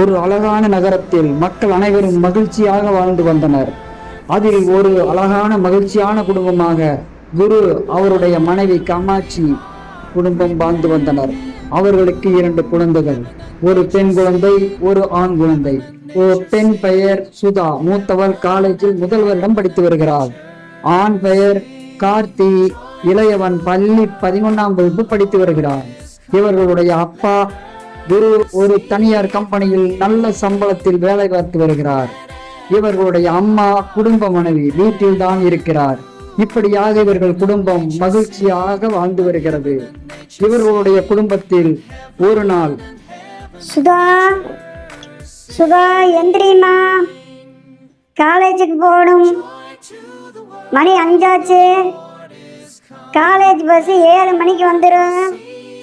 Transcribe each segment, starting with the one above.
ஒரு அழகான நகரத்தில் மக்கள் அனைவரும் மகிழ்ச்சியாக வாழ்ந்து வந்தனர். அதில் ஒரு அழகான மகிழ்ச்சியான குடும்பமாக குரு அவருடைய மனைவி காமாட்சி குடும்பம் வாழ்ந்து வந்தனர். அவர்களுக்கு 2 குழந்தைகள், ஒரு பெண் குழந்தை, ஒரு ஆண் குழந்தை. ஒரு பெண் பெயர் சுதா, மூத்தவள் காலேஜில் முதல்வரிடம் படித்து வருகிறாள். ஆண் பெயர் கார்த்தி, இளையவன் பள்ளி 11ஆம் வகுப்பு படித்து வருகிறான். இவர்களுடைய அப்பா குரு ஒரு தனியார் கம்பெனியில் நல்ல சம்பளத்தில் வேலை பார்த்து வருகிறார். இவர்களுடைய அம்மா குடும்ப மனைவி வீட்டில் தான் இருக்கிறார். இப்படியாக இவர்கள் குடும்பம் மகிழ்ச்சியாக வாழ்ந்து வருகிறது. இவர்களுடைய குடும்பத்தில் ஒரு நாள், சுதா சுதா எந்திரிமா, காலேஜுக்கு போகணும், மணி 5 ஆச்சு, காலேஜ் பஸ் 7 மணிக்கு வந்துடும்,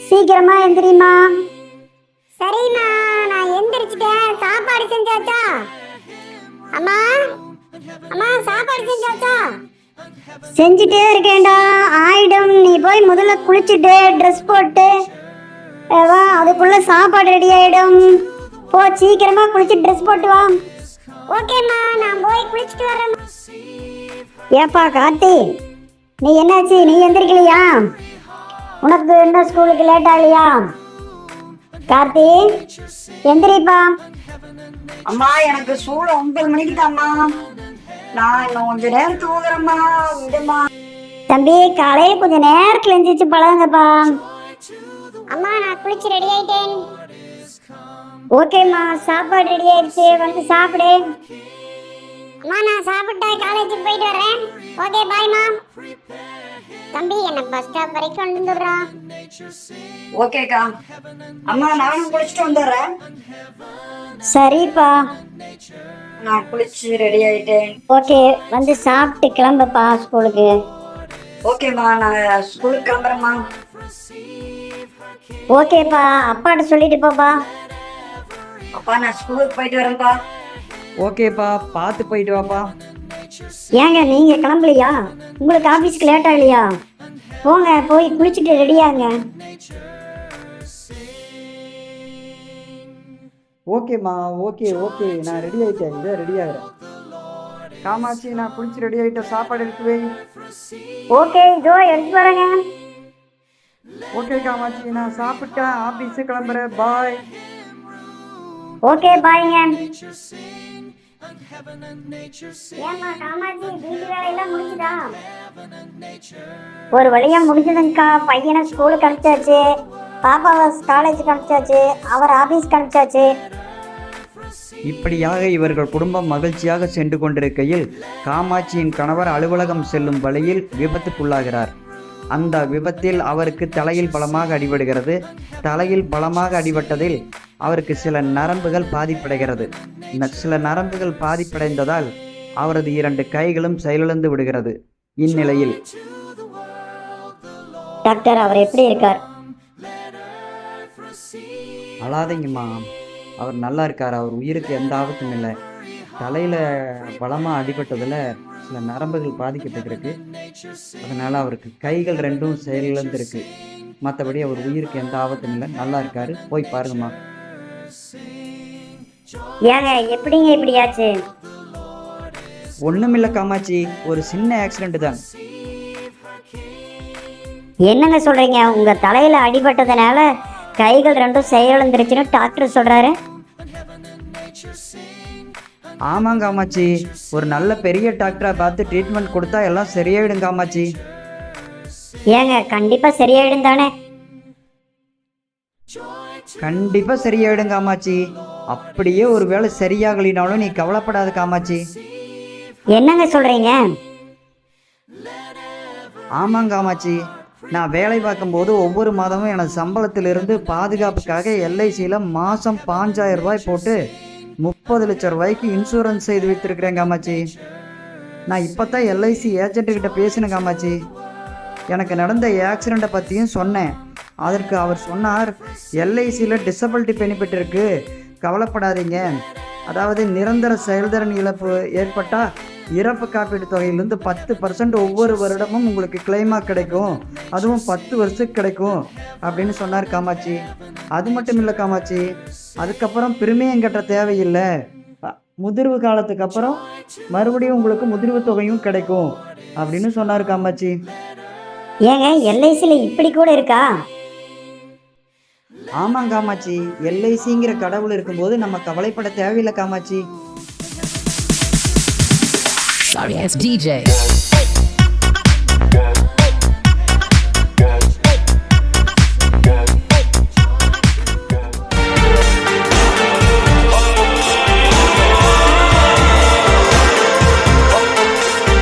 சீக்கிரமா எந்திரிமா. சரிம்மா, நான் எந்திரிச்சிட்டேன். சாப்பாடு செஞ்சாச்சா? அம்மா அம்மா, சாப்பாடு செஞ்சாச்சா? செஞ்சுட்டே இருக்கேன்டா, ஆயிடும். நீ போய் முதல்ல குளிச்சுட்டு ட்ரெஸ் போட்டு வா, அதுக்குள்ள சாப்பாடு ரெடி ஆயிடும். போ, சீக்கிரமா குளிச்சு ட்ரெஸ் போட்டு வா. ஓகேம்மா, நான் போய் குளிச்சுட்டு வரேன். ஏப்பா கார்த்தி, நீ என்னாச்சு? நீ எந்திரிக்கலையா? உனக்கு இன்னும் ஸ்கூலுக்கு லேட் ஆகலையா? கார்த்தி எந்திரிப்பா. அம்மா, எனக்கு ஸ்கூல் 9 மணிக்கு தான்மா. நான் இன்னும் கொஞ்ச நேரம் தூங்குறேம்மா, விடுமா. தம்பி, காலையில கொஞ்சம் நேரத்துல எந்திரிச்சு பழகுங்கப்பா. அம்மா, நான் குளிச்சு ரெடி ஆயிட்டேன். ஓகேம்மா, சாப்பாடு ரெடி ஆயிடுச்சு, வந்து சாப்பிடு. அம்மா, நான் சாப்பிட்டேன், காலேஜுக்கு போயிட்டு வரேன். ஓகே, பாய்மா. தம்பி, என்ன பஸ் ஸ்டாப் வரைக்கும் கொண்டு வந்துடுறா. ஓகேக்கா. அம்மா, நானும் குளிச்சுட்டு வந்துடுறேன். சரிப்பா, நான் குளிச்சு ரெடி ஆயிட்டேன். ஓகே, வந்து சாப்பிட்டு கிளம்புப்பா ஸ்கூலுக்கு. ஓகேம்மா, நான் ஸ்கூலுக்கு கிளம்புறேம்மா. ஓகேப்பா, அப்பாட்ட சொல்லிட்டு போப்பா. அப்பா, நான் ஸ்கூலுக்கு போயிட்டு வரேன்ப்பா. ஓகேப்பா, பார்த்து போயிட்டு வாப்பா. ஏங்க, நீங்க கிளம்பலையா? உங்களுக்கு ஆபீஸ்க்கு லேட் ஆகலையா? போங்க, போய் குளிச்சுட்டு ரெடியாங்க. ஓகேம்மா, ஓகே ஓகே, நான் ரெடி ஆயிட்டேன். இதை ரெடி ஆகிறேன். காமாட்சி, நான் குளிச்சு ரெடி ஆயிட்டேன். சாப்பாடு எடுத்துவே. ஓகே, இதோ எடுத்து வரேங்க. ஓகே காமாட்சி, நான் சாப்பிட்டேன், ஆபீஸு கிளம்புறேன். பாய். ஓகே, பாய்ங்க. ஏம்மா காமாட்சி, வீட்டு வேலையெல்லாம் முடிஞ்சுதா? ஒரு வழியா முடிஞ்சதுங்கக்கா. பையனை ஸ்கூலுக்கு அனுப்பிச்சாச்சு, பாப்பாவை காலேஜுக்கு அனுப்பிச்சாச்சு, அவர் ஆபீஸ்க்கு அனுப்பிச்சாச்சு. இப்படியாக இவர்கள் குடும்பம் மகிழ்ச்சியாக சென்று கொண்டிருக்கையில் காமாட்சியின் கணவர் அலுவலகம் செல்லும் வழியில் விபத்துக்குள்ளாகிறார். அந்த விபத்தில் அவருக்கு தலையில் பலமாக அடிபடுகிறது. தலையில் பலமாக அடிபட்டதில் அவருக்கு சில நரம்புகள் பாதிப்படைகிறது. சில நரம்புகள் பாதிப்படைந்ததால் அவரது 2 கைகளும் செயலிழந்து விடுகிறது. இந்நிலையில், டாக்டர், அவர் எப்படி இருக்கார்? அழாதீங்கம்மா, அவர் நல்லா இருக்கார். அவர் உயிருக்கு எந்த ஆபத்தும் இல்லை. தலையில் பலமாக அடிபட்டதில் சில நரம்புகள் பாதிக்கப்பட்டிருக்கு. அதனால் அவருக்கு கைகள் 2ம் செயலிழந்திருக்கு. மற்றபடி அவர் உயிருக்கு எந்த ஆபத்தும் இல்லை, நல்லா இருக்காரு. போய் பாருங்கம்மா. ஏங்க, எப்படிங்க இப்படியாச்சு? ஒன்றுமில்லை காமாட்சி, ஒரு சின்ன ஆக்சிடென்ட் தான். என்னங்க சொல்றீங்க? உங்க தலையில அடிபட்டதுனால கைகள் 2ம் செயலிழந்துருச்சுன்னு டாக்டர் சொல்றாரு. ஆமாங்க காமாட்சி, ஒரு நல்ல பெரிய டாக்டரை பார்த்து ட்ரீட்மெண்ட் கொடுத்தா எல்லாம் சரியாயிடும் காமாட்சி. ஏங்க, கண்டிப்பா சரியாயிடும் தானே? கண்டிப்பாக சரியாயிடும் காமாட்சி. அப்படியே ஒரு வேளை சரியாகலினாலும் நீ கவலைப்படாத காமாட்சி. என்னங்க சொல்றீங்க? ஆமாங்க காமாட்சி, நான் வேலை பார்க்கும்போது ஒவ்வொரு மாதமும் எனது சம்பளத்திலிருந்து பாதுகாப்புக்காக எல்ஐசியில் மாதம் 5000 ரூபாய் போட்டு 30 லட்சம் ரூபாய்க்கு இன்சூரன்ஸ் செய்து வைத்திருக்கிறேன் காமாட்சி. நான் இப்போ தான் எல்ஐசி ஏஜென்ட்டுக்கிட்ட பேசினேன் காமாட்சி. எனக்கு நடந்த ஆக்சிடெண்ட்டை பற்றியும் சொன்னேன். அதற்கு அவர் சொன்னார், எல்ஐசியில் டிசபிலிட்டி பெனிஃபிட் இருக்குது, கவலைப்படாதீங்க. அதாவது நிரந்தர செயல்திறன் இழப்பு ஏற்பட்டால் இறப்பு காப்பீடு தொகையிலேருந்து 10% ஒவ்வொரு வருடமும் உங்களுக்கு கிளைமாக கிடைக்கும், அதுவும் 10 வருஷத்துக்கு கிடைக்கும் அப்படின்னு சொன்னார் காமாட்சி. அது மட்டும் இல்லை காமாட்சி, அதுக்கப்புறம் பிரிமியம் கட்ட தேவையில்லை, முதிர்வு காலத்துக்கு அப்புறம் மறுபடியும் உங்களுக்கு முதிர்வு தொகையும் கிடைக்கும் அப்படின்னு சொன்னார் காமாட்சி. ஏங்க எல்ஐசியில் இப்படி கூட இருக்கா? ஆமாம் காமாட்சி, எல்ஐசிங்கிற கடவுள் இருக்கும்போது நம்ம கவலைப்பட தேவையில்லை காமாட்சி. Sorry, it's DJ.